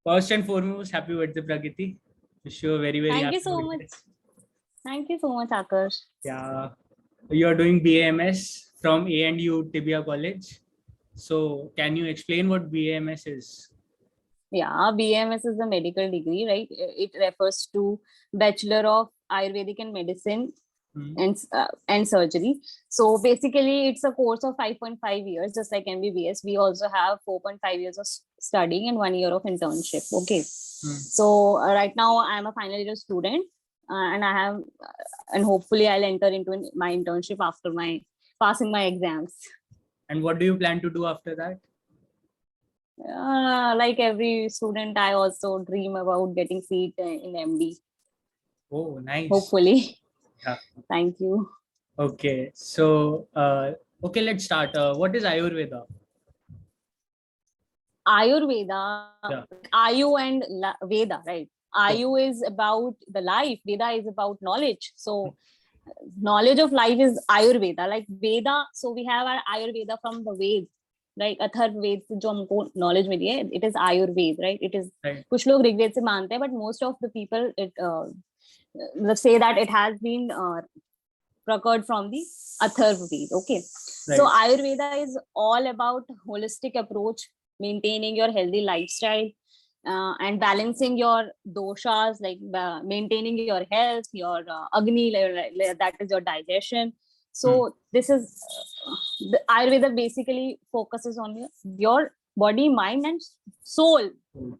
First and foremost, happy birthday, Pragati. Wish you a very, very Thank happy you so birthday. much. Thank you so much, Akash. Yeah, you're doing BAMS from A&U Tibbia College. So, can you explain what BAMS is? Yeah, BMS is a medical degree, right? It refers to Bachelor of Ayurvedic and Medicine and Surgery. So basically, it's a course of 5.5 years, just like MBBS. We also have 4.5 years of studying and 1 year of internship. Okay. So right now, I'm a final year student, and I have, and hopefully, I'll enter into my internship after my passing my exams. And what do you plan to do after that? Like every student, I also dream about getting seat in MD. Oh, nice. Hopefully. Yeah. Thank you. Okay. So, okay, let's start. What is Ayurveda? Ayurveda, Yeah. Ayu and Veda, right? Ayu is about the life. Veda is about knowledge. So knowledge of life is Ayurveda. Like Veda, so we have our Ayurveda from the Ved. Like Atharva Veda से जो हमको knowledge मिली है, it is Ayurveda, right? It is कुछ लोग ऋग्वेद से मानते हैं, but most of the people say that it has been procured from the Atharva Veda. Okay, so Ayurveda is all about holistic approach, maintaining your healthy lifestyle, and balancing your doshas, like maintaining your health, your agni, that is your digestion. So this is the Ayurveda basically focuses on your body, mind and soul.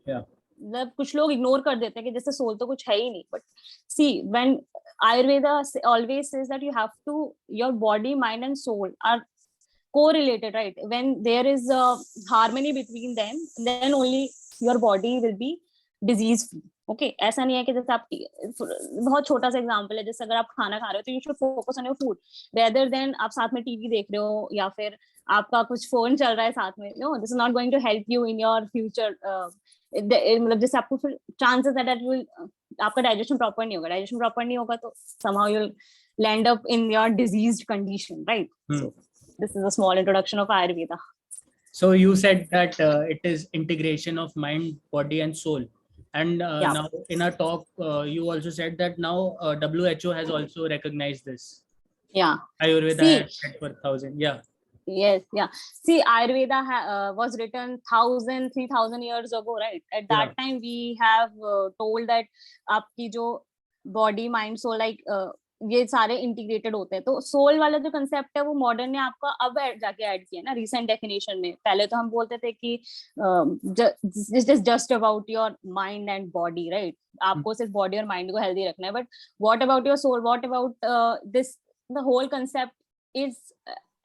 Yeah. मतलब कुछ लोग ignore कर देते हैं कि जैसे soul तो कुछ है ही नहीं, but see, when Ayurveda always says that you have to, your body, mind and soul are correlated, right? When there is a harmony between them, then only your body will be disease free. Okay, ऐसा नहीं है कि जैसे आप, बहुत छोटा सा example है, जैसे अगर आप खाना खा रहे हो तो you should focus on your food rather than आप साथ में टीवी देख रहे हो या फिर आपका कुछ फोन चल रहा है साथ में. No, this is not going to help you in your future. मतलब जैसे आपको फिर चांसेस है दैट विल, आपका डाइजेशन प्रॉपर नहीं होगा तो somehow you'll land up in your diseased condition, right? So this is a small introduction of Ayurveda. So you said that it is integration of mind, body and soul. And now in our talk, you also said that now WHO has also recognized this. Yeah. Ayurveda has said for 1,000. Yeah. Yes. Yeah. See, Ayurveda was written 3,000 years ago, right? At that time, we have told that आपकी जो body, mind, soul, like ये सारे integrated होते हैं. तो soul वाला जो concept है वो मॉडर्न ने आपका अब जाके ऐड किया ना रिसेंट डेफिनेशन में. पहले तो हम बोलते थे कि this is just about your mind and body, right? आपको सिर्फ बॉडी और माइंड को हेल्दी रखना है, but what about your soul, what about this, the whole concept is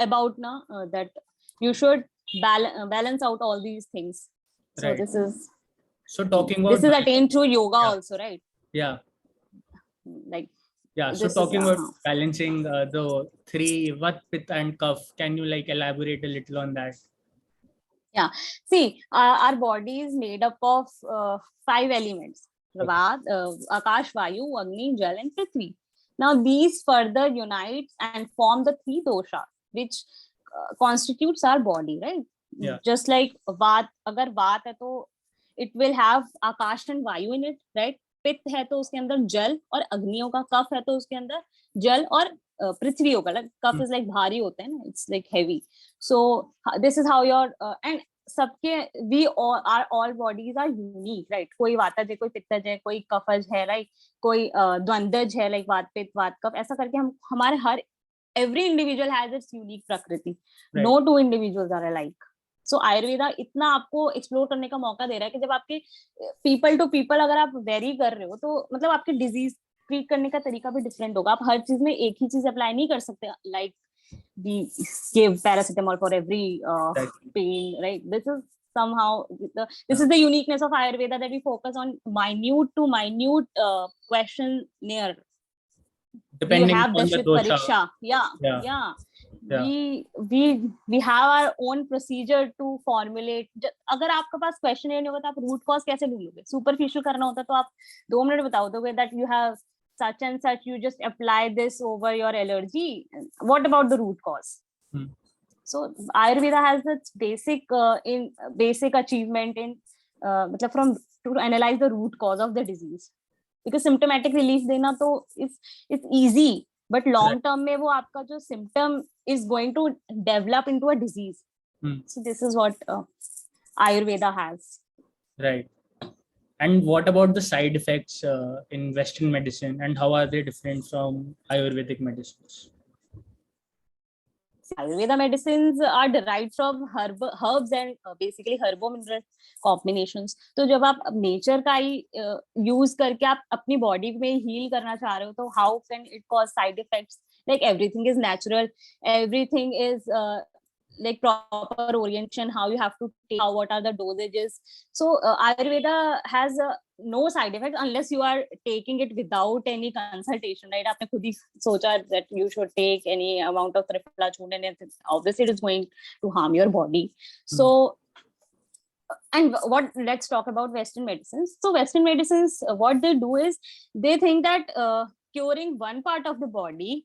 about ना that you should balance out all these things. So right. This is, so talking about, this is attained through yoga also, right? Yeah. Like, yeah, so talking about balancing the three Vat, Pitta and Kaph, can you like elaborate a little on that? Yeah, see, our body is made up of 5 elements: Vat, Akash, Vayu, Agni, Jal and Prithvi. Now these further unite and form the 3 doshas which constitutes our body, right? Yeah. Just like Vat, agar Vat hai to it will have Akash and Vayu in it, right? पित्त है तो उसके अंदर जल और अग्नि होगा. कफ है तो उसके अंदर जल और पृथ्वी होगा. कफ इज लाइक भारी होते हैं ना, it's like heavy. So this is how your and सबके we are all bodies are unique, right? कोई वातज है, कोई पित्तज है, कोई कफज है, राइट? कोई द्वंद्वज है, लाइक वात पित्त वात कफ. ऐसा करके हम हमारे हर every individual has its unique prakriti. Right. No two individuals are alike. So Ayurveda इतना आपको एक्सप्लोर करने का मौका दे रहा है कि जब आपके पीपल टू पीपल अगर आप वेरी कर रहे हो तो मतलब आपके डिजीज ट्रीट करने का तरीका भी डिफरेंट होगा. आप हर चीज में एक ही चीज अप्लाई नहीं कर सकते. Like we give paracetamol for every pain, right? This is somehow this is the uniqueness of Ayurveda, that we focus on minute to minute questionnaire. Depending we have on the dosha. Pariksha. Yeah. We have our own procedure to formulate. अगर आपके पास question नहीं होगा तो आप root cause कैसे ढूंढोगे? Superficial करना होता तो आप 2 मिनट बताओ दोगे that you have such and such, you just apply this over your allergy. What about the root cause? So Ayurveda has its basic achievement in मतलब from to analyze the root cause of the disease, because symptomatic relief देना तो it's easy, but long term में वो आपका जो symptom is going to develop into a disease. So this is what Ayurveda has. Right. And what about the side effects in Western medicine, and how are they different from Ayurvedic medicines? Ayurveda medicines are derived from herbs and basically herbo-mineral combinations. तो जब आप nature का ही use करके आप अपनी body में heal करना चाह रहे हो, तो how can it cause side effects? Like everything is natural, everything is like proper orientation, how you have to take, what are the dosages. So Ayurveda has no side effects unless you are taking it without any consultation, right? आपने खुद ही सोचा that you should take any amount of trifluchun, and obviously it is going to harm your body. So and let's talk about Western medicines. So Western medicines, what they do is they think that curing one part of the body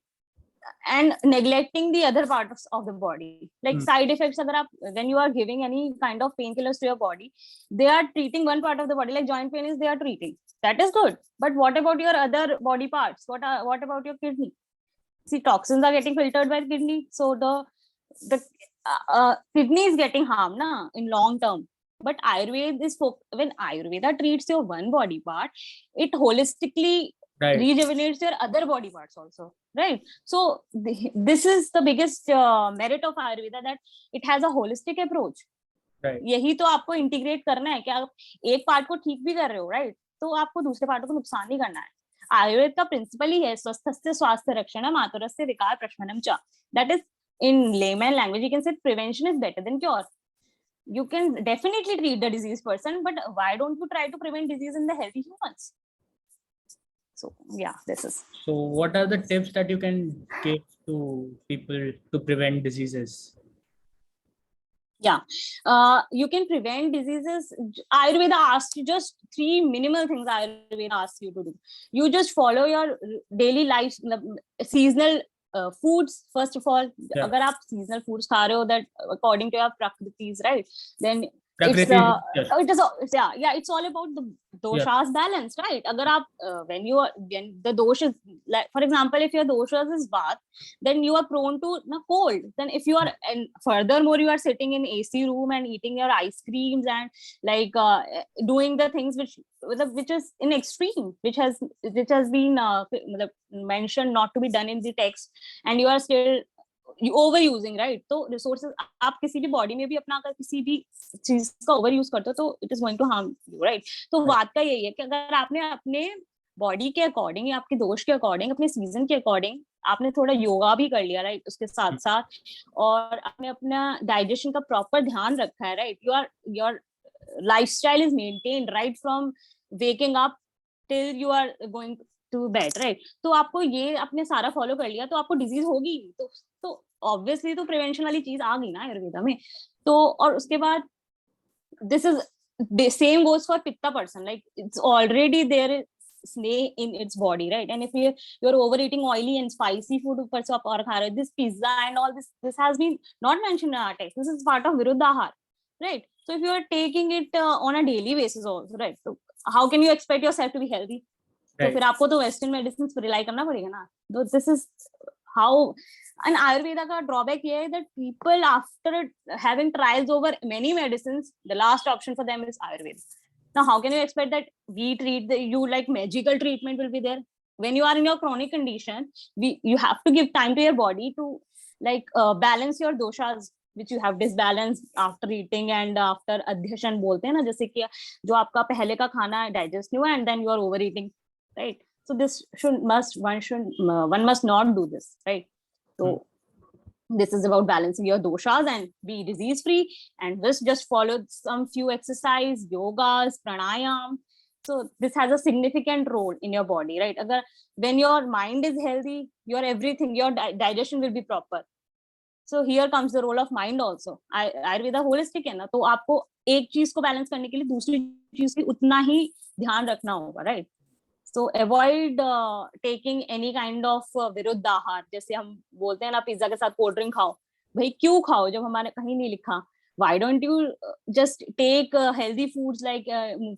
and neglecting the other parts of the body, like side effects, when you are giving any kind of painkillers to your body, they are treating one part of the body, like joint pain is they are treating, that is good, but what about your other body parts? What about your kidney? See, toxins are getting filtered by the kidney, so the kidney is getting harmed na in long term. But Ayurveda is when Ayurveda treats your one body part, it holistically rejuvenates your other body parts also, right? So this is the biggest merit of Ayurveda, that it has a holistic approach. यही तो आपको integrate करना है कि आप एक part को ठीक भी कर रहे हो, राइट? तो आपको दूसरे पार्ट को नुकसान नहीं करना है. आयुर्वेद का प्रिंसिपल ही है स्वस्थस्य स्वास्थ्य रक्षणम आतुरस्य विकार प्रशमनम च. That is in layman language, you can say prevention is better than cure. You can definitely treat the diseased person, but why don't you try to prevent disease in the healthy humans? So yeah, this is. So what are the tips that you can give to people to prevent diseases? Yeah, you can prevent diseases. Ayurveda asks you just 3 minimal things. Ayurveda asks you to do. You just follow your daily life, seasonal foods. First of all, agar aap seasonal foods kha rahe ho, that according to your prakritis, right, then Prakriti, it's all about the doshas balance, right? Agar aap when the doshas, like for example, if your doshas is Vata, then you are prone to cold. Then if you are, and furthermore you are sitting in AC room and eating your ice creams and like doing the things which is in extreme, which has been mentioned not to be done in the text, and you are still overusing, right? तो resources आप किसी भी body में भी अपना अगर किसी भी चीज का overuse करते हो, तो it is going to harm you, right? तो बात का यही है कि अगर आपने अपने body के according, आपके दोष के according, अपने season के according आपने थोड़ा योगा भी कर लिया, right, उसके साथ साथ, और आपने अपना digestion का proper ध्यान रखा है, right, your lifestyle is maintained right from waking up till you are going to bed, right? तो आपको ये आपने सारा फॉलो कर लिया, तो आपको डिजीज होगी, तो ऑब्वियसली तो प्रिवेंशन वाली चीज आ गई ना आयुर्वेदा में. तो और उसके बाद this is same goes for pitta person, like it's already there snake in its body, right? And if you're overeating oily and spicy food ऊपर से आप और खा रहे हो, this pizza and all this has been not mentioned in our text. This is part of viruddhahar, right? So if you are taking it on a daily basis also, right, so how can you expect yourself to be healthy? तो फिर आपको तो western medicine पर rely करना पड़ेगा ना. तो this is how. And Ayurveda का ड्रॉबैक ये है that people after having trials over many medicines, the last option for them is Ayurveda. Now how can you expect that we treat you like magical treatment will be there? When you are in your chronic condition, you have to give time to your body to like balance your doshas which you have disbalanced after eating and after adhyashan बोलते हैं ना, जैसे कि जो आपका पहले का खाना डाइजेस्ट नहीं हुआ and then you are overeating, right? So this one must not do this, right? So this is about balancing your doshas and be disease free, and just follow some few exercise, yogas, pranayam. So this has a significant role in your body, right? Agar when your mind is healthy, your everything, your digestion will be proper. So here comes the role of mind also. Ayurveda holistic है ना, तो आपको एक चीज को balance करने के लिए दूसरी चीज की उतना ही ध्यान रखना होगा, right? So avoid taking any kind of viruddhahar. जैसे हम बोलते हैं ना, पिज्जा के साथ कोल्ड ड्रिंक खाओ. भाई क्यों खाओ जब हमारे कहीं नहीं लिखा? why don't you just take healthy foods like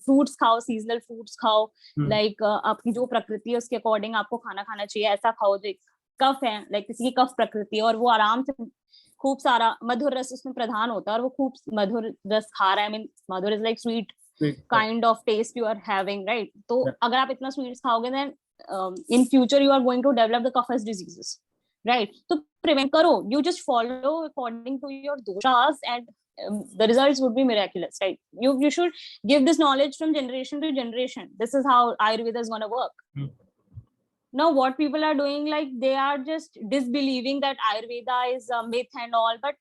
fruits खाओ, seasonal fruits खाओ, like आपकी जो प्रकृति है उसके अकॉर्डिंग आपको खाना खाना चाहिए, ऐसा खाओ जो कफ है, like किसी की कफ प्रकृति है और वो आराम से खूब सारा मधुर रस उसमें प्रधान होता है और वो खूब मधुर रस खा रहा है, I mean Madhur is like sweet kind of taste you are having, right? तो अगर आप इतना sweets खाओगे then in future you are going to develop the cough diseases, right? तो prevent करो, you just follow according to your doshas and the results would be miraculous, right? You should give this knowledge from generation to generation. This is how Ayurveda is going to work. Now what people are doing, like they are just disbelieving that Ayurveda is a myth and all, but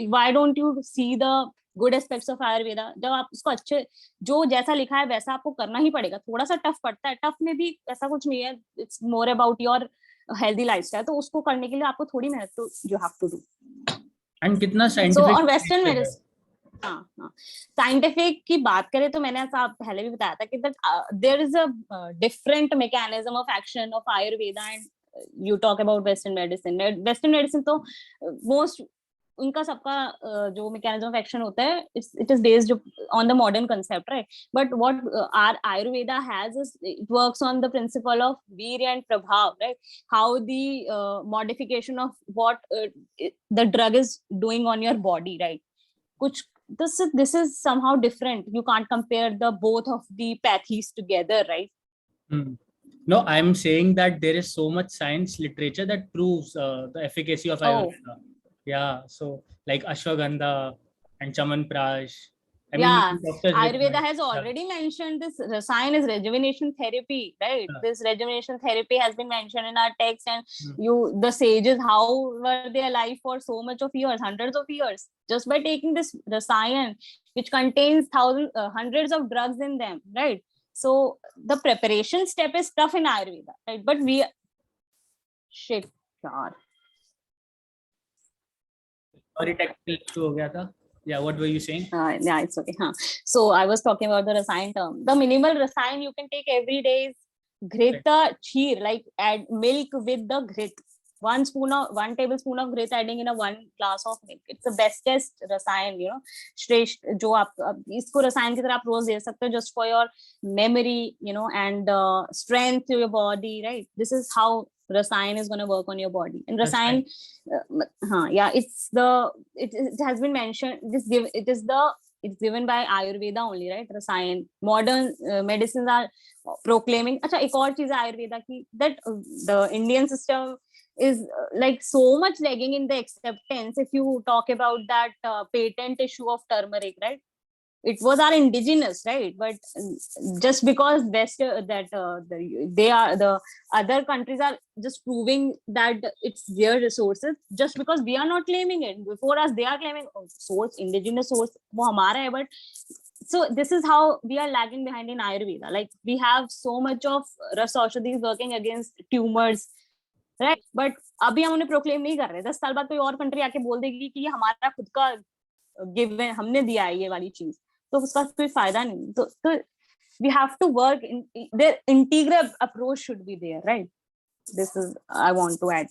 why don't you see the good aspects of Ayurveda? जब आप उसको अच्छे जो जैसा लिखा है वैसा आपको करना ही पड़ेगा, थोड़ा सा टफ पड़ता है, टफ में भी ऐसा कुछ नहीं है, it's more about your healthy lifestyle, तो उसको करने के लिए आपको थोड़ी मेहनत तो you have to do. And कितना scientific और वेस्टर्न मेडिसिन, हाँ साइंटिफिक की बात करें तो मैंने ऐसा पहले भी बताया था कि there is a different mechanism of action of Ayurveda and you talk about western medicine. Western medicine तो मोस्ट उनका सबका जो मैकेनिज्म ऑफ एक्शन होता है it is based on the modern concept, right? But what our Ayurveda has is it works on the principle of virya and prabhav, right? How the modification of what the drug is doing on your body, right? कुछ this is somehow different. You can't compare the both of the pathies together, right? No, I'm saying that there is so much science literature that proves the efficacy of Ayurveda. Yeah, so like ashwagandha and chamanprash. I mean, Ayurveda has already mentioned this rasayan is rejuvenation therapy, right? This rejuvenation therapy has been mentioned in our text, and the sages, how were they alive for so much of years, hundreds of years, just by taking this rasayan, which contains hundreds of drugs in them, right? So the preparation step is tough in Ayurveda, right? But we shit yaar sorry technical issue ho gaya tha. Yeah, what were you saying? Yeah, it's okay. So I was talking about the rasayan term. The minimal rasayan you can take every day is ghrita kheer, like add milk with the grit. 1 tablespoon of grit adding in a 1 glass of milk. It's the bestest rasayan, you know. श्रेष्ठ जो आप इसको रसायन की तरह आप रोज दे सकते हो, just for your memory, you know, and strength to your body, right? This is how rasayan is going to work on your body. And rasayan it has been mentioned, it's given by Ayurveda only, right? Rasayan modern medicines are proclaiming. अच्छा एक और चीज है आयुर्वेदा की, that the Indian system is like so much lagging in the acceptance. If you talk about that patent issue of turmeric, right? It was our indigenous, right? But just because they are the other countries are just proving that it's their resources, just because we are not claiming it. Before us they are claiming source, indigenous source wo hamara hai. But so this is how we are lagging behind in Ayurveda. Like we have so much of rasaushadhis working against tumors, right? But अभी हम उन्हें proclaim नहीं कर रहे. 10 साल बाद कोई और कंट्री आके बोल देगी कि ये हमारा खुद का गिवन, हमने दिया है ये वाली चीज, तो उसका कोई फायदा नहीं. तो we have to work in their integral approach should be there, right? This is I want to add.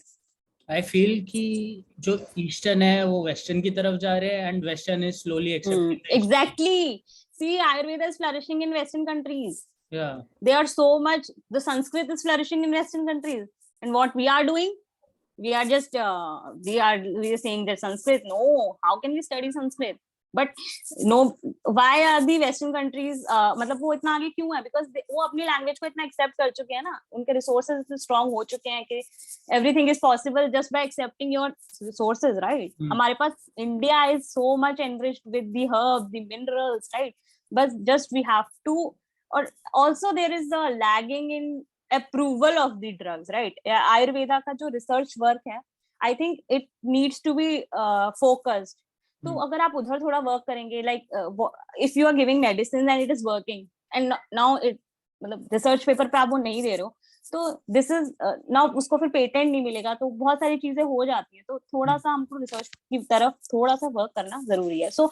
I feel कि जो ईस्टर्न है वो वेस्टर्न की तरफ जा रहे हैं, and western is slowly accepting. Exactly. See, Ayurveda is flourishing in Western countries. Yeah. They are so much. The Sanskrit is flourishing in Western countries, and what we are doing, we are just we are saying that Sanskrit. No, how can we study Sanskrit? But no, why are the Western countries मतलब वो इतना आगे क्यों है? Because वो अपनी language को इतना एक्सेप्ट कर चुके हैं ना, उनके रिसोर्सेज इतने स्ट्रांग हो चुके हैं कि everything is possible just by accepting your resources, right? हमारे पास India is so much enriched with the herbs, the minerals, right? But just we have to, or also there is a lagging in approval of the drugs, right? Ayurveda का जो research work है, I think it needs to be focused. तो अगर आप उधर थोड़ा work करेंगे, like if you are giving medicine and it is working and now it मतलब रिसर्च पेपर पे आप वो नहीं दे रहे हो, तो दिस इज नाउ उसको फिर पेटेंट नहीं मिलेगा, तो बहुत सारी चीजें हो जाती है. तो थोड़ा सा हमको रिसर्च की तरफ थोड़ा सा वर्क करना जरूरी है. So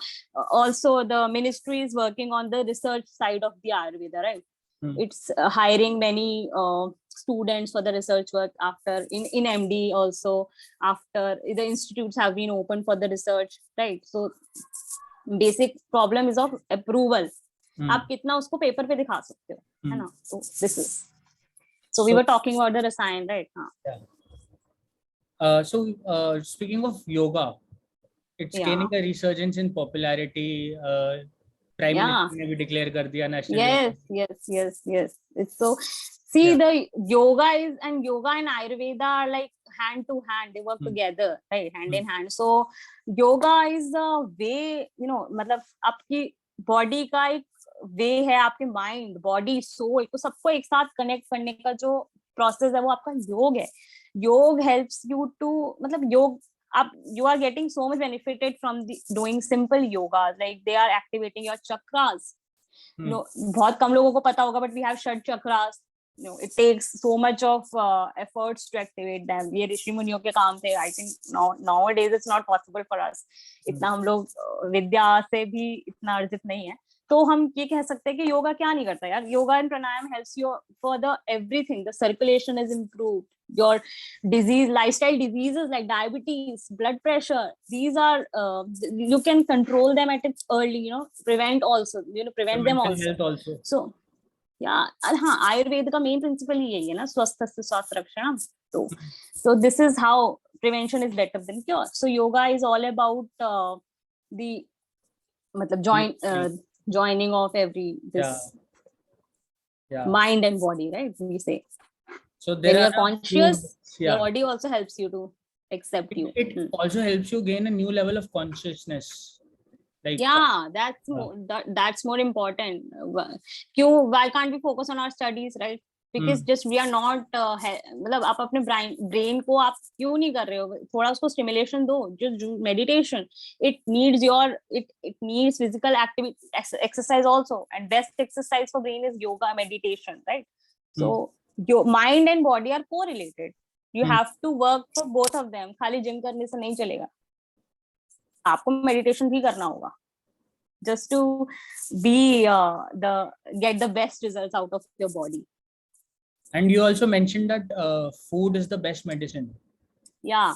also the ministry is working on the research side of the Ayurveda, right? It's hiring many students for the research work after in MD also, after the institutes have been opened for the research, right? So basic problem is of approval. आप कितना उसको paper पे दिखा सकते हो, है ना? So this is, so we were talking about the rasayan, right? So speaking of yoga, it's gaining a resurgence in popularity. Prime Minister ने भी declare कर दिया national. Yes. It's so, see, the yoga and Ayurveda are like hand to hand. They work together, right? Hand in hand. So yoga is the way, you know, मतलब आपकी body का एक way है, आपके mind, body, soul को सबको एक साथ connect करने का जो process है वो आपका योग है. योग helps you to, मतलब योग, you are getting so much benefited from doing simple yoga, like they are activating your chakras. No, बहुत कम लोगों को पता होगा, but we have षट chakras. You know, it takes so much of efforts to activate them. ये ऋषि मुनियों के काम थे. I think nowadays it's not possible for us. इतना हम लोग विद्या से भी इतना अर्जित नहीं है. तो हम ये कह सकते हैं कि योगा क्या नहीं करता यार. Yoga and pranayam helps you for the everything. The circulation is improved. Your disease, lifestyle diseases like diabetes, blood pressure, these are you can control them at its early, you know, prevent also, you know, prevent them also. So yeah, हाँ, Ayurveda का main principle ही यही है ना, स्वस्थ स्वास्थ्य रक्षणम. So this is how prevention is better than cure. So yoga is all about the मतलब joining of every this mind and body, right? We say. So when you're conscious, your body also helps you to accept you. It also helps you gain a new level of consciousness. Like, that's more important. Why can't we focus on our studies, right? Because just we are not मतलब आप अपने brain को आप क्यों नहीं कर रहे हो? थोड़ा उसको stimulation दो. Just do meditation. It needs it needs physical activity, exercise also, and best exercise for brain is yoga, meditation, right? So your mind and body are correlated. You have to work for both of them. खाली gym करने से नहीं चलेगा. आपको meditation भी करना होगा. Just to be get the best results out of your body. And you also mentioned that food is the best medicine. Yeah.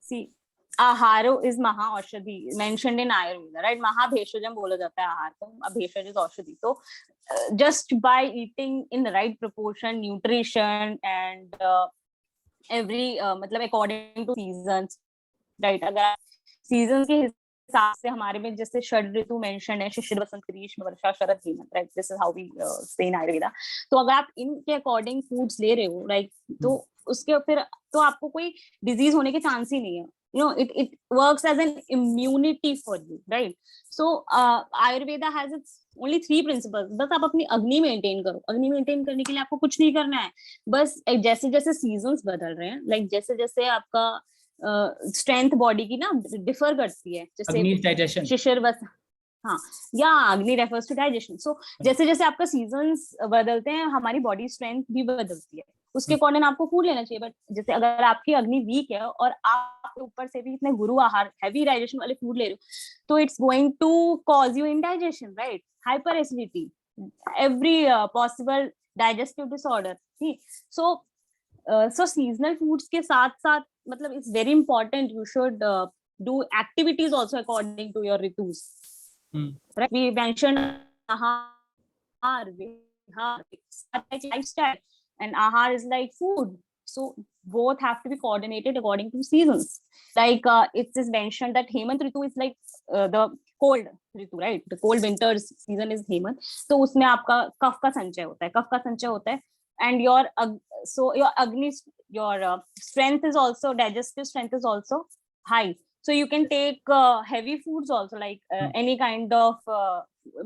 See, aharo is maha aushadhi, mentioned in Ayurveda, right? Maha bheshajam bola jata hai ahar ko. Bheshaj is aushadhi. So just by eating in the right proportion, nutrition and every मतलब according to seasons, right? अगर seasons के हिसाब से हमारे में जैसे षड ऋतु mention है, shishir vasant grishma varsha sharad hemant, right? This is how we say in Ayurveda. तो अगर आप इनके अकॉर्डिंग फूड्स ले रहे हो, राइट, तो उसके फिर तो आपको कोई डिजीज होने के चांस ही नहीं है. You know, it works as an immunity for you, right? So Ayurveda has its only 3 principles. बस आप अपनी अग्नि मेंटेन करो. अग्नि मेंटेन करने के लिए आपको कुछ नहीं करना है. बस जैसे जैसे सीजन्स बदल रहे हैं, लाइक जैसे जैसे आपका स्ट्रेंथ बॉडी की ना डिफर करती है, जैसे शिशिर वस, हाँ, या अग्नि रेफर्स टू डाइजेशन. सो जैसे जैसे आपका सीजन्स बदलते हैं, हमारी बॉडी स्ट्रेंथ भी बदलती है. उसके अकॉर्डिंग आपको फूड लेना चाहिए. बट जैसे अगर आपकी अग्नि वीक है और आप ऊपर से भी इतने गुरु आहार, हैवी डाइजेशन वाले फूड ले रहे हो, तो it's going to cause you indigestion, right? Hyper acidity, every possible digestive disorder. So seasonal foods के साथ साथ मतलब it's very important you should do activities also according to your ritus. Right? We mentioned ahar, vihar, like lifestyle, and ahar is like food. So both have to be coordinated according to seasons. Like it is mentioned that Hemant Ritu is like the cold Ritu, right? The cold winter season is Hemant. So उसमें आपका कफ का संचय होता है, and your agni, your strength is also, digestive strength is also high. So you can take heavy foods also, like any kind of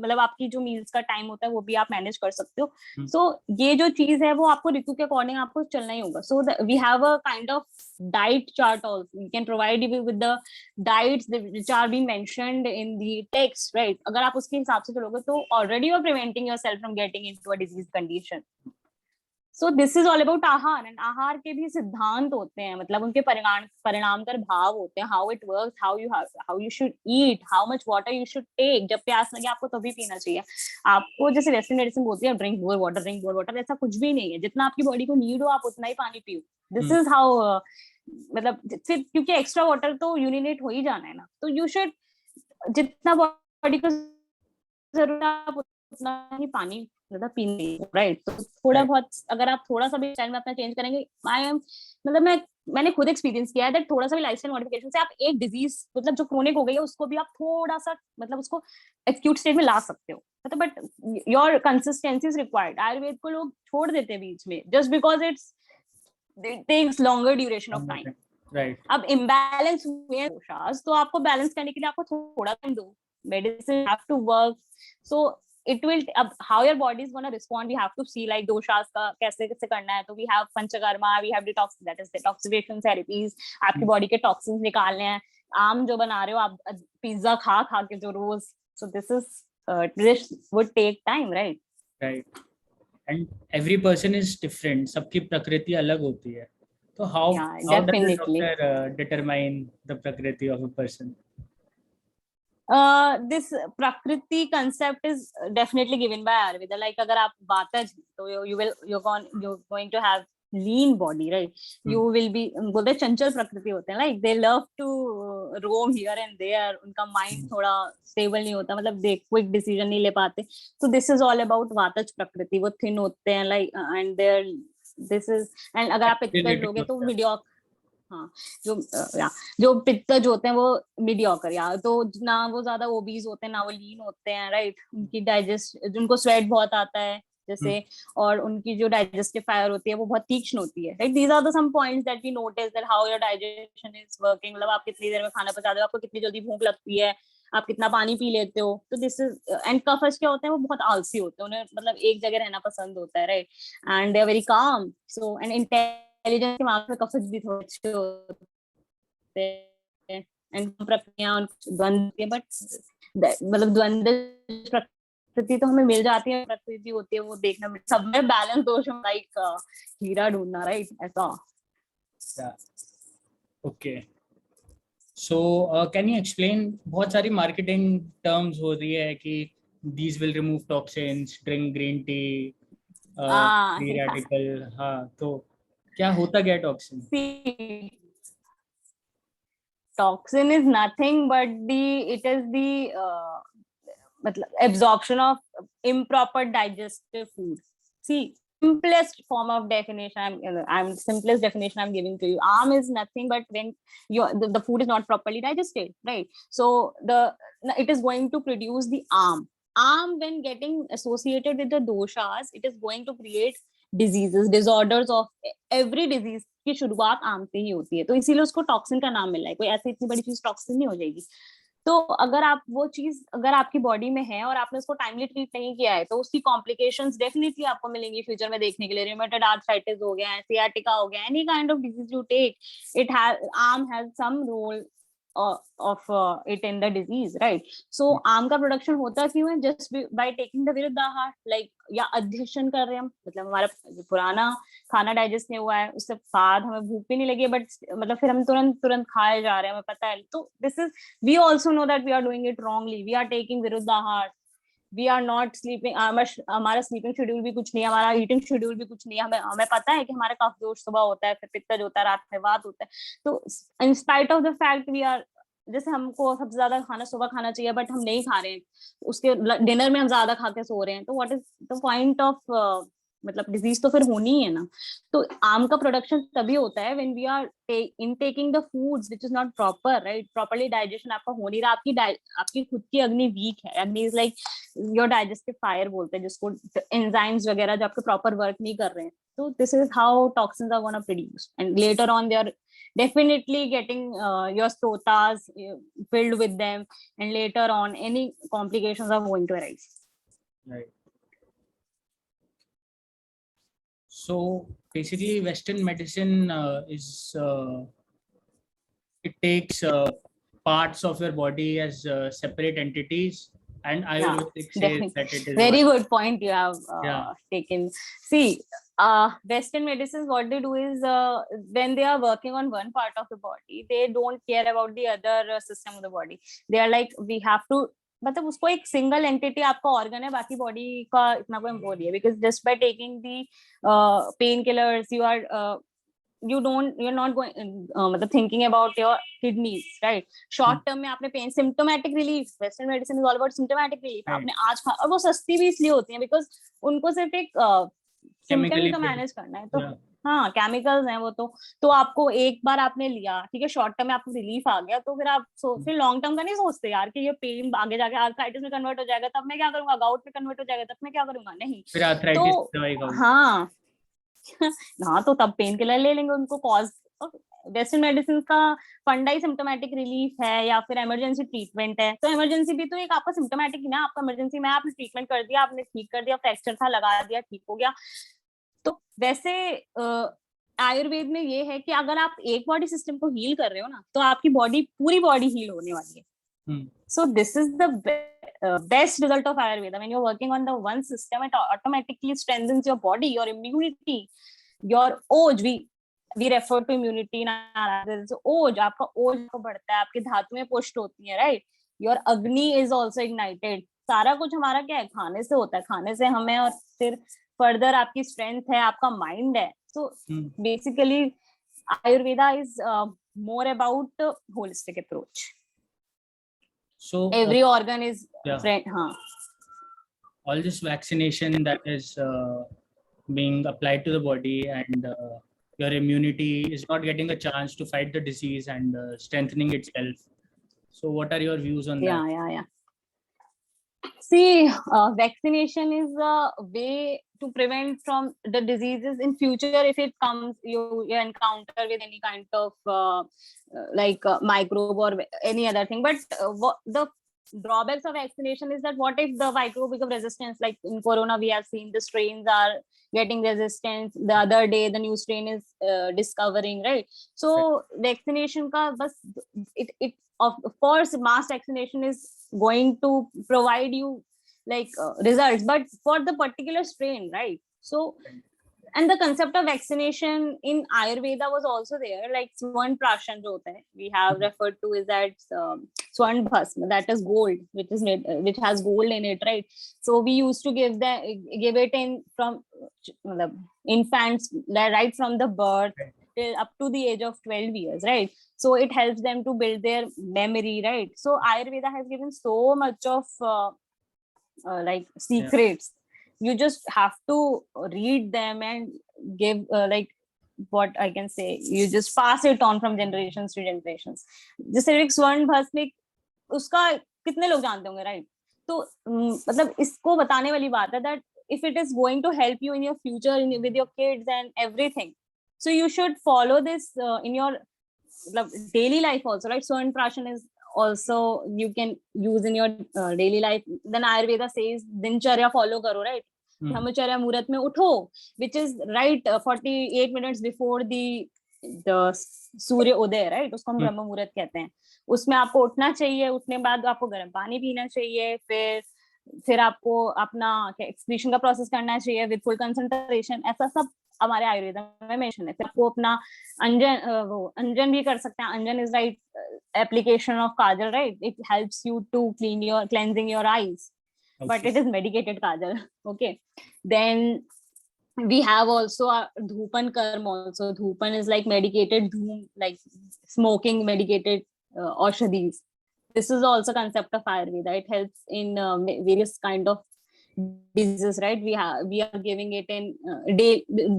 मतलब आपकी जो meals का टाइम होता है वो भी आप मैनेज कर सकते हो. सो ये जो चीज है वो आपको ऋतु के अकॉर्डिंग आपको चलना ही होगा. So we have a kind of diet chart also. We can provide you with the diets which are being mentioned in the text, right? अगर आप उसके हिसाब से चलोगे तो already you are preventing yourself from getting into a disease condition. So this is all about ahar, and ahar के भी सिद्धांत होते हैं, मतलब उनके परिणामकर भाव होते हैं, how it works, how you should eat, how much water you should take, जब प्यास लगे आपको तभी पीना चाहिए आपको। जैसे वेस्टर्न मेडिसिन बोलती है drink more water, drink more water, ऐसा कुछ भी नहीं है, जितना आपकी बॉडी को नीड हो आप उतना ही पानी पियो। दिस इज हाउ, मतलब फिर क्योंकि एक्स्ट्रा वाटर तो यूरिनेट हो ही जाना है ना, तो यू शुड जितना बॉडी को जरूरत है आप उतना ही पानी ज्यादा पीने, राइट। तो थोड़ा बहुत अगर आप थोड़ा सा भी स्टाइल में अपना चेंज करेंगे, आई एम मतलब मैंने खुद एक्सपीरियंस किया है दैट थोड़ा सा भी लाइफस्टाइल मॉडिफिकेशन से आप एक डिजीज मतलब जो क्रोनिक हो गई है उसको भी आप थोड़ा सा मतलब उसको एक्यूट स्टेज में ला सकते हो, मतलब but your consistency is required. Ayurveda को लोग छोड़ देते हैं बीच में just because it takes longer duration of time, right? अब imbalance हुए हैं दोषास, तो आपको बैलेंस करने के लिए आपको थोड़ा टाइम दो, medicine have to work, so it will, अब how your body is going to respond we have to see, like doshas का कैसे कैसे करना है, तो we have panchakarma, we have detox, that is detoxification therapies, आपकी body के toxins निकालने हैं। आम जो बना रहे हो आप पिज्जा खा खा के जो रोज, so this would take time, right? And every person is different, सबकी प्रकृति अलग होती है, तो how does a doctor determine the prakriti of a person? This Prakriti concept is definitely given by Ayurveda. Like अगर आप वातज तो you're going to have lean body, right? You will be, बोलते चंचल प्रकृति होते हैं, like they love to roam here and there, उनका mind थोड़ा stable नहीं होता, मतलब they quick decision नहीं ले पाते, so this is all about वातज प्रकृति, वो thin होते हैं, like and their this is, and अगर आप पित्तज लोगे तो mediocre, हाँ जो पित्तज होते हैं वो मीडियोकर, या तो ना वो ज्यादा ओबीज होते हैं ना वो लीन होते हैं, राइट। उनकी डाइजेस्ट, उनको स्वेट बहुत आता है जैसे, और उनकी जो डाइजेस्टिव फायर होती है वो बहुत तीक्ष्ण होती है, right. These are the some points that we notice that how your digestion is working, मतलब आप कितनी देर में खाना पचाते हो, आपको कितनी जल्दी भूख लगती है, आप कितना पानी पी लेते हो, तो दिस इज, एंड कफज क्या होते हैं वो बहुत आलसी होते हैं, उन्हें मतलब एक जगह रहना पसंद होता है, right, and they are very calm, so and intelligence के मामले में कफज भी थोड़े अच्छे होते हैं, एंड प्रक्रिया द्वंद्व के, बट मतलब द्वंद्व प्रकृति तो हमें मिल जाती है, प्रकृति होती है वो देखना में सब में बैलेंस दोष, लाइक हीरा ढूंढना, राइट, ऐसा। Okay, so can you explain, बहुत सारी मार्केटिंग टर्म्स हो रही है कि these will remove toxins, drink green tea, free radical, हाँ, तो क्या होता क्या toxin? Toxin is nothing but it is the मतलब absorption of improper digestive food. See, simplest form of definition, simplest definition I'm giving to you. Is nothing but when the food is not properly digested, right? So it is going to produce the when getting associated with the doshas, it is going to create diseases, disorders of every disease की शुरुआत आम से ही होती है, तो इसीलिए उसको toxin का नाम मिला है, कोई ऐसी इतनी बड़ी चीज टॉक्सिन नहीं हो जाएगी। तो अगर आप वो चीज अगर आपकी बॉडी में है और आपने उसको टाइमली ट्रीट नहीं किया है तो उसकी कॉम्प्लिकेशंस डेफिनेटली आपको मिलेंगी फ्यूचर में देखने के लिए। रिमेटॉइड आर्थराइटिस हो गया, सियाटिका हो गया, any kind of disease you take, it has arm has some role of it in the disease, right? So आम का प्रोडक्शन होता क्यों है? just by taking the विरुद्ध आहार, like या अध्यशन कर रहे हैं हम, मतलब हमारा पुराना खाना डाइजेस्ट नहीं हुआ है, उसके बाद हमें भूख भी नहीं लगी है, बट मतलब फिर हम तुरंत खाए जा रहे हैं, हमें पता है, तो this is, we also know that we are doing it wrongly, we are taking viruddha ahar, we are not sleeping, हमारा स्लीपिंग शेड्यूल भी कुछ नहीं है, हमारा ईटिंग शेड्यूल भी कुछ नहीं है, हमें पता है कि हमारा कफ दोष सुबह होता है, फिर पित्तज होता है, रात में वात होता है, तो in spite of the fact we are, जैसे हमको सबसे ज्यादा खाना सुबह खाना चाहिए बट हम नहीं खा रहे हैं, उसके डिनर में हम ज्यादा खा के सो रहे हैं, तो what is the point of, मतलब डिजीज तो फिर होनी ही है ना। तो आम का प्रोडक्शन तभी होता है when we are intaking the foods which is not proper, right, properly digestion आपका हो नहीं रहा, आपकी खुद की अग्नि वीक है, अग्नि is like your digestive fire बोलते हैं जिसको, एंजाइम्स वगैरह जो आपके प्रॉपर वर्क नहीं कर रहे हैं, तो this is how toxins are gonna produce, and later on they are definitely getting your stotas filled with them, and later on any complications are going to arise, right? So basically western medicine is it takes parts of your body as separate entities, and Ayurvedic says that it is very good point you have taken. See, Western medicines, what they do is when they are working on one part of the body, they don't care about the other system of the body. They are like, we have to, मतलब उसको एक single entity आपका organ है, बाकी body का इतना कोई import नहीं है, because just by taking the pain killers you're not going मतलब thinking about your kidneys, right? Short term में आपने pen, symptomatic relief, western medicine is all about symptomatic relief. आपने आज खा, और वो सस्ती भी इसलिए होती है बिकॉज उनको सिर्फ एक सिम्टम का मैनेज करना है, तो हाँ केमिकल्स हैं वो, तो आपको एक बार आपने लिया, ठीक है, शॉर्ट टर्म में आपको रिलीफ आ गया, तो फिर आप फिर लॉन्ग टर्म का नहीं सोचते यार कि ये पेन आगे जाके आर्थराइटिस में कन्वर्ट हो जाएगा तब मैं क्या करूंगा, गाउट में कन्वर्ट हो जाएगा तब मैं क्या करूंगा, नहीं फिर आर्थराइटिस तो हाँ हाँ, तो तब पेन किलर ले लेंगे उनको कॉज। वेस्टर्न मेडिसिन का फंडा ही सिम्टोमेटिक रिलीफ है या फिर इमरजेंसी ट्रीटमेंट है, तो इमरजेंसी भी तो एक आपका सिम्टोमेटिक ही ना, आपका इमरजेंसी में आपने ट्रीटमेंट कर दिया, आपने ठीक कर दिया, फ्रैक्चर था लगा दिया, ठीक हो गया। तो वैसे आयुर्वेद में ये है कि अगर आप एक बॉडी सिस्टम को हील कर रहे हो ना, तो आपकी बॉडी पूरी बॉडी हील होने वाली है। So this is the best result of Ayurveda. When you're working on the one system, it automatically strengthens your body, your immunity, your OJ. We refer to immunity in Ayurveda. So OJ, आपका OJ को बढ़ता है, आपकी धातुएं पुष्ट होती हैं, right? Your Agni is also ignited. सारा कुछ हमारा क्या है, खाने से होता है, खाने से हमें, और फिर फर्दर आपकी स्ट्रेंथ है, आपका माइंड है। So basically Ayurveda is more about holistic approach. So every organ is friend. All this vaccination that is being applied to the body, and your immunity is not getting a chance to fight the disease and strengthening itself. So what are your views on that? Yeah. See, vaccination is a way to prevent from the diseases in future. If it comes, you encounter with any kind of microbe or any other thing. But the drawbacks of vaccination is that what if the microbe become resistant? Like in corona, we have seen the strains are getting resistance. The other day, the new strain is discovering, right? So vaccination ka bas it of course mass vaccination is going to provide you results, but for the particular strain, right? So, and the concept of vaccination in Ayurveda was also there, like Swan Prashan jo hota hai, we have referred to is that Swan Bhasma, that is gold, which has gold in it, right? So we used to give it in from infants, right from the birth till up to the age of 12 years, right? So it helps them to build their memory, right? So Ayurveda has given so much of secrets. You just have to read them and give what I can say, you just pass it on from generations to generations. जैसे एक स्वर्ण भस्म, उसका कितने लोग जानते होंगे, right? तो मतलब इसको बताने वाली बात है that if it is going to help you in your future, with your kids and everything, so you should follow this in your daily life also, right? Swan Prashan is also you can use in your daily life. Then Ayurveda says dincharya follow karo, right? Brahmacharya muhurat mein utho, which is right 48 minutes before the Surya Uday, right? उसको हम ब्रह्म मुहूर्त कहते हैं। उसमें आपको उठना चाहिए, उठने बाद आपको गर्म पानी पीना चाहिए, फिर आपको अपना एक्सक्रीशन का प्रोसेस करना चाहिए विद फुल कंसंट्रेशन। ऐसा सब हमारे आयुर्वेद में मेंशन है। फिर आपको अपना अंजन भी कर सकते हैं। Anjan is right application of kajal, right? It helps you to cleansing your eyes, but it is medicated kajal. Okay, then we have also dhupan karma also. Dhupan is like medicated dhoom, like smoking medicated aushadhis. This is also concept of Ayurveda. It helps in various kind of diseases, right? We are giving it in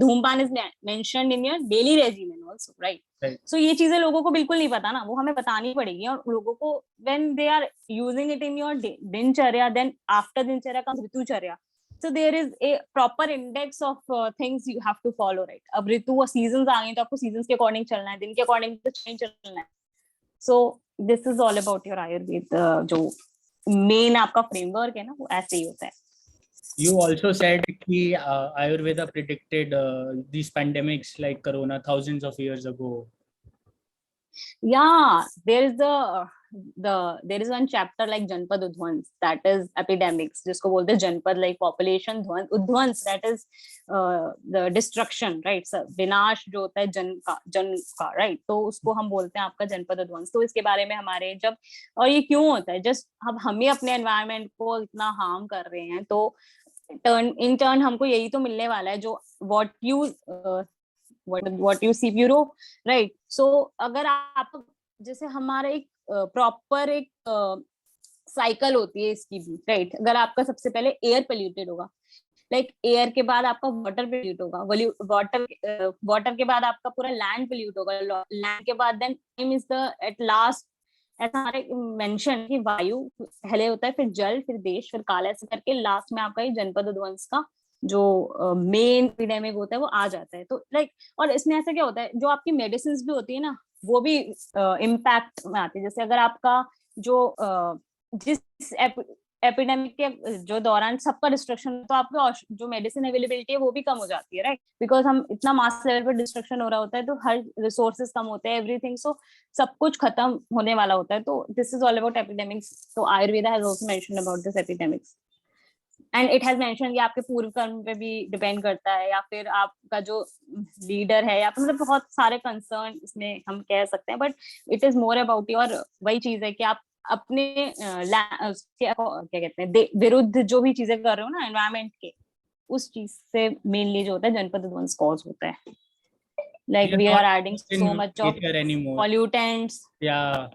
dhumpan is mentioned in your daily regimen also, right? So ये चीजें लोगों को बिल्कुल नहीं पता ना, वो हमें बतानी पड़ेगी। और लोगों को when they are using it in your dincharya, then after dincharya comes ritucharya. So there is a proper index of things you have to follow, right? अब ऋतु और seasons आ गई तो आपको seasons के according चलना है, दिन के according तो change चलना है। So this is all about your Ayurveda, जो main आपका framework है ना, वो ऐसे ही होता है। You also said कि Ayurveda predicted these pandemics like Corona thousands of years ago. Yeah, there is a there is one chapter like Janpad Udhwans, that is epidemics, जिसको बोलते हैं जनपद, like population udhwans, that is the destruction, right? So विनाश जो होता है जन का, right? तो उसको हम बोलते हैं आपका जनपद उद्ध्वंस. तो इसके बारे में हमारे जब, और ये क्यों होता है, जस्ट अब हम ही अपने एनवायरनमेंट को इतना हार्म कर रहे हैं, तो इन टर्न हमको यही तो मिलने वाला है, जो what you see bureau, right? So अगर आप, जैसे हमारा एक प्रॉपर एक साइकिल होती है इसकी भी, राइट? अगर आपका सबसे पहले एयर पोल्यूटेड होगा, लाइक एयर के बाद आपका वाटर पोल्यूट होगा, वाटर के बाद आपका पूरा लैंड पोल्यूट होगा, लैंड के बाद then time is the at last, ऐसा हमारे मेंशन कि वायु पहले होता है, फिर जल, फिर देश, फिर काल, ऐसे करके लास्ट में आपका ये जनपद उद्ध्वंस का जो मेन एपिडेमिक होता है वो आ जाता है. तो लाइक, और इसमें ऐसा क्या होता है, जो आपकी मेडिसिन भी होती है ना, वो भी इम्पैक्ट में आती है. जैसे अगर आपका जो जिस एपिडेमिक के जो दौरान सबका डिस्ट्रक्शन, तो आपको जो मेडिसिन अवेलेबिलिटी है वो भी कम हो जाती है, राइट? बिकॉज हम इतना मास लेवल पर डिस्ट्रक्शन हो रहा होता है, तो हर रिसोर्सेज कम होते हैं, एवरीथिंग, सो सब कुछ खत्म होने वाला होता है. तो this is all about epidemics. तो Ayurveda has also mentioned about this epidemics, and it has mention कि आपके पूर्व कर्म पे भी डिपेंड करता है, या फिर आपका जो लीडर है, या फिर मतलब बहुत सारे कंसर्न इसमें हम कह सकते हैं, but it is more about your, वही चीज है कि आप अपने क्या कहते हैं, विरुद्ध जो भी चीजें कर रहे हो ना एनवायरमेंट के, उस चीज से मेनली जो होता है जनपद उद्ध्वंस कॉज होता है. Like we are adding so much of pollutants. Yeah.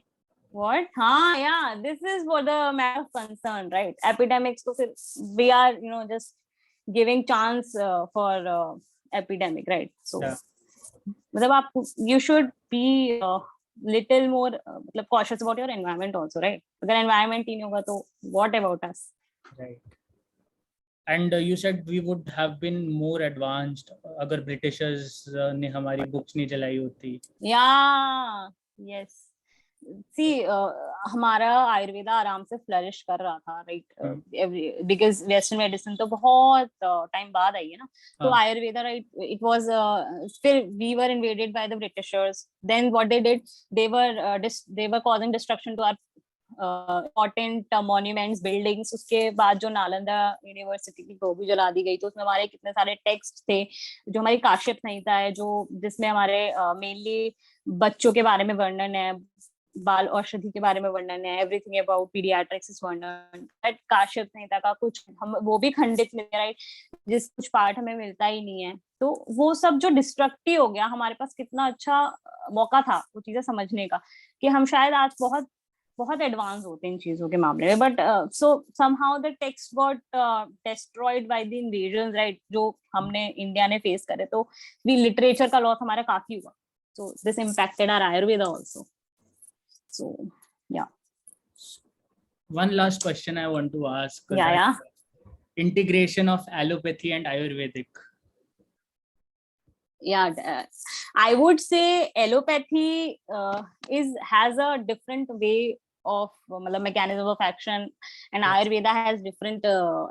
What? हाँ, yeah, this is for the matter of concern, right? Epidemics, तो फिर we are, just giving chance for epidemic, right? So, मतलब आप, you should be little more मतलब cautious about your environment also, right? अगर environment ही नहीं होगा तो what about us? Right. And you said we would have been more advanced अगर Britishers ने हमारी books नहीं जलाई होती. Yeah, yes. See, हमारा आयुर्वेदा आराम से फ्लरिश कर रहा था, राइट? बिकॉज वेस्टर्न मेडिसिन तो बहुत टाइम बाद आई है ना, तो आयुर्वेदा, राइट, इट वाज, फिर we were invaded by the britishers, then what they did, they were causing destruction to our important monuments, buildings. उसके बाद जो नालंदा यूनिवर्सिटी की वो भी जला दी गई, तो उसमें हमारे कितने सारे टेक्स्ट थे, जो हमारी काश्यप संहिता है, जो जिसमें हमारे मेनली बच्चों के बारे में वर्णन है, बाल औषधि के बारे में वर्णन है, एवरीथिंग अबाउट पीडियाट्रिक्स इज वर्णन. काश्यप संहिता का कुछ हम वो भी खंडित मिलता है, राइट? जिस कुछ पार्ट हमें मिलता ही नहीं है, तो वो सब जो डिस्ट्रक्टिव हो गया, हमारे पास कितना अच्छा मौका था वो चीजें समझने का, कि हम शायद आज बहुत बहुत एडवांस होते हैं इन चीजों के मामले में, but so somehow the text got destroyed by the invasion, right? जो हमने इंडिया ने फेस करे, तो भी लिटरेचर का लॉस हमारा काफी हुआ. So this impacted our Ayurveda also. So, yeah. One last question I want to ask. Yeah. Integration of allopathy and Ayurvedic. Yeah, I would say allopathy has a different way of mechanism of action, and yes. Ayurveda has different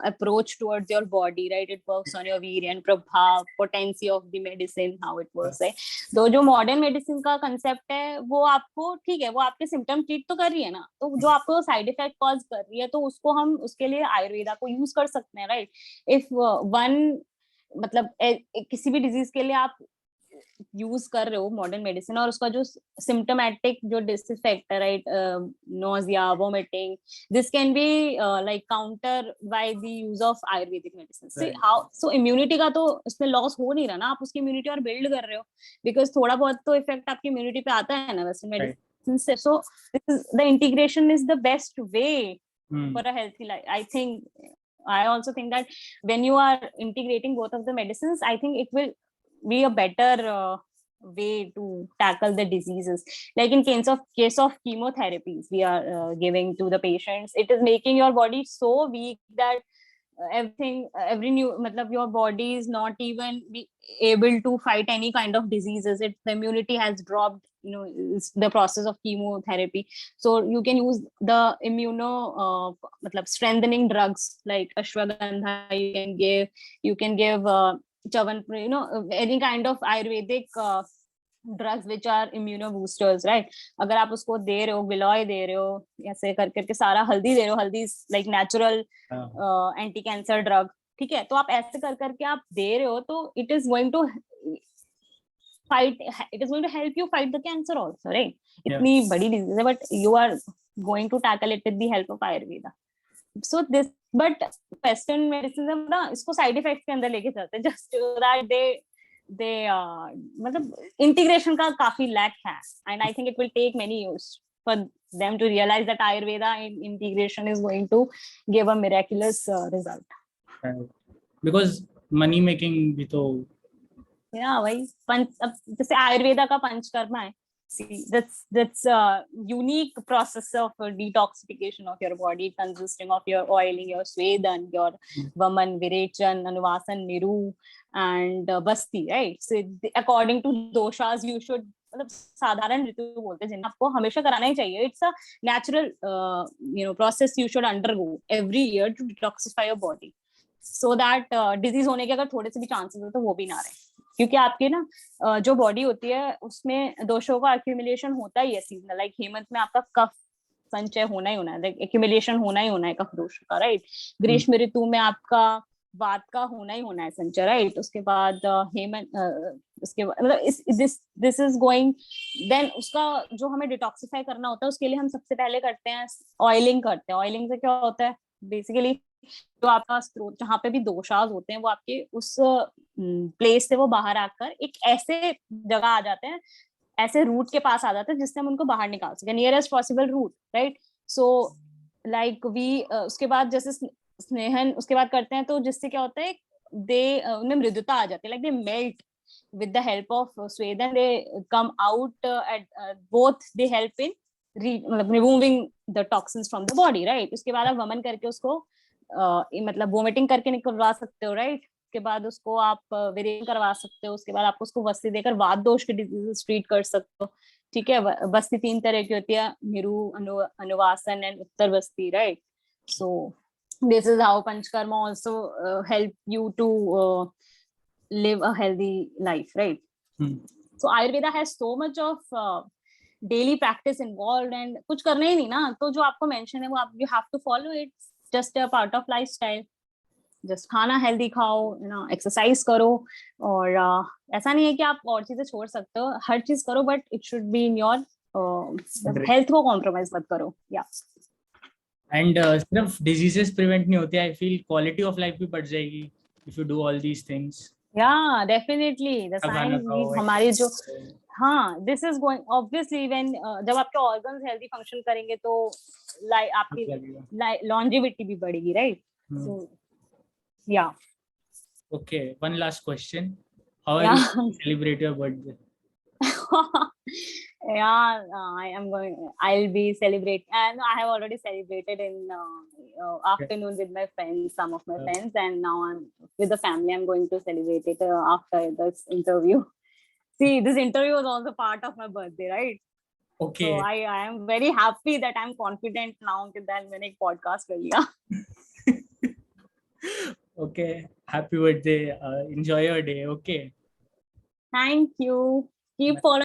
approach towards your body, right? It works on your virya and prabhav, potency of the medicine, how it works, right? तो जो modern medicine का concept है, वो आपको, ठीक है, वो आपके सिम्टम ट्रीट तो कर रही है ना, तो जो आपको साइड इफेक्ट कॉज कर रही है, तो उसको हम उसके लिए आयुर्वेदा को यूज कर सकते हैं, राइट? इफ वन मतलब किसी भी डिजीज के लिए आप यूज कर रहे हो मॉडर्न मेडिसिन, और उसका जो सिम्टोमेटिक जो डिसइफेक्ट है, right, nausea, vomiting, this can be like counter by the use of Ayurvedic medicine. How so immunity का तो इसमें लॉस हो नहीं रहा ना, आप उसकी इम्यूनिटी और बिल्ड कर रहे हो, बिकॉज थोड़ा बहुत तो इफेक्ट आपकी इम्यूनिटी पे आता है ना वेस्टर्न मेडिसिन से. So the integration is the best way for a healthy life. I think, I also think that when you are integrating both of the medicines, I think it will be a better way to tackle the diseases. Like in case of chemotherapies we are giving to the patients, it is making your body so weak that your body is not even be able to fight any kind of diseases. The immunity has dropped, it's the process of chemotherapy. So you can use the strengthening drugs like ashwagandha. You can give chavan, any kind of ayurvedic drugs which are immunoboosters, right? अगर आप उसको दे रहे हो, गिलोय दे रहे हो, ऐसे कर करके सारा, हल्दी दे रहे हो, हल्दी like natural anti cancer drug, ठीक है, तो आप ऐसे कर करके आप दे रहे हो, तो it is going to help you fight the cancer also, right? इतनी बड़ी disease है, but you are going to tackle it with the help of Ayurveda. So this, but Western medicine ना इसको side effects के अंदर लेके चलते हैं, just so that they मतलब integration का काफी lack है, and I think it will take many years for them to realize that Ayurveda integration is going to give a miraculous result. Because money making भी तो वही अब जैसे आयुर्वेदा का पंचकर्मा है, that's a unique process of detoxification of your body, consisting of your oiling, your swedan, your vaman, virechan, anuvasan, niru and basti, right? So according to doshas you should, मतलब साधारण ऋतु बोलते हैं जिन्हें आपको हमेशा कराना ही चाहिए. It's a natural process you should undergo every year to detoxify your body, so that disease होने के अगर थोड़े से भी चांसेस हो तो वो भी ना रहे, क्योंकि आपकी ना जो बॉडी होती है उसमें दोषों का एक्यूमुलेशन होता ही है सीजनल. लाइक हेमंत में आपका कफ संचय होना ही होना है, लाइक एक्यूमुलेशन होना ही होना है कफ दोष का, राइट? ग्रीष्म ऋतु में आपका वात का होना ही होना है संचय, राइट? उसके बाद हेमंत, उसके मतलब दिस इज गोइंग, देन उसका जो हमें डिटॉक्सिफाई करना होता है उसके लिए हम सबसे पहले करते हैं ऑयलिंग करते हैं. ऑयलिंग से क्या होता है बेसिकली, जो आपका स्रोत जहाँ पे भी दोषास होते हैं वो आपके उस प्लेस से वो बाहर आकर एक ऐसे जगह आ जाते हैं, ऐसे रूट के पास आ जाते हैं जिससे हम उनको बाहर निकाल सके, nearest possible route, right? So like we उसके बाद जैसे स्नेहन उसके बाद करते हैं, तो जिससे क्या होता है उनमें मृदुता आ जाती है, like they melt with the help of Sweden, they come out at both they help in removing the toxins from the body, right? उसके बाद आप वमन करके उसको मतलब वोमिटिंग करके निकलवा सकते हो, राइट? उसके बाद उसको आप विरेचन करवा सकते हो, उसके बाद आपको उसको बस्ती देकर वात दोष के डिजीजेस ट्रीट कर सकते हो, ठीक है? बस्ती 3 तरह की होती है, Niru, अनुवासन and Uttar Basti, right? So this is how Panchkarma also help you to live a healthy life, right? So Ayurveda has so much of daily practice involved, and कुछ करना ही नहीं ना, तो जो आपको mention है वो आप you have to follow it, just a part of lifestyle. Just खाना healthy खाओ, exercise करो, और ऐसा नहीं है कि आप और चीजें छोड़ सकते हो, हर चीज करो, but it should be in your health को compromise मत करो. And सिर्फ diseases prevent नहीं होते, I feel quality of life भी बढ़ जाएगी if you do all these things. Yeah, definitely. The science हमारी जो this is going obviously when जब आपके organs healthy function करेंगे तो आपकी longevity भी बढ़ेगी, right? So yeah. Okay, one last question. How are you going to celebrate your birthday? I'll be celebrating, and I have already celebrated in afternoon with my friends, some of my friends, and now I'm with the family. I'm going to celebrate it after this interview. See, this interview was also part of my birthday, right? Okay. So I am very happy that I'm confident now that मैंने एक podcast कर लिया. Okay, happy birthday. Enjoy your day. Okay. Thank you. Keep following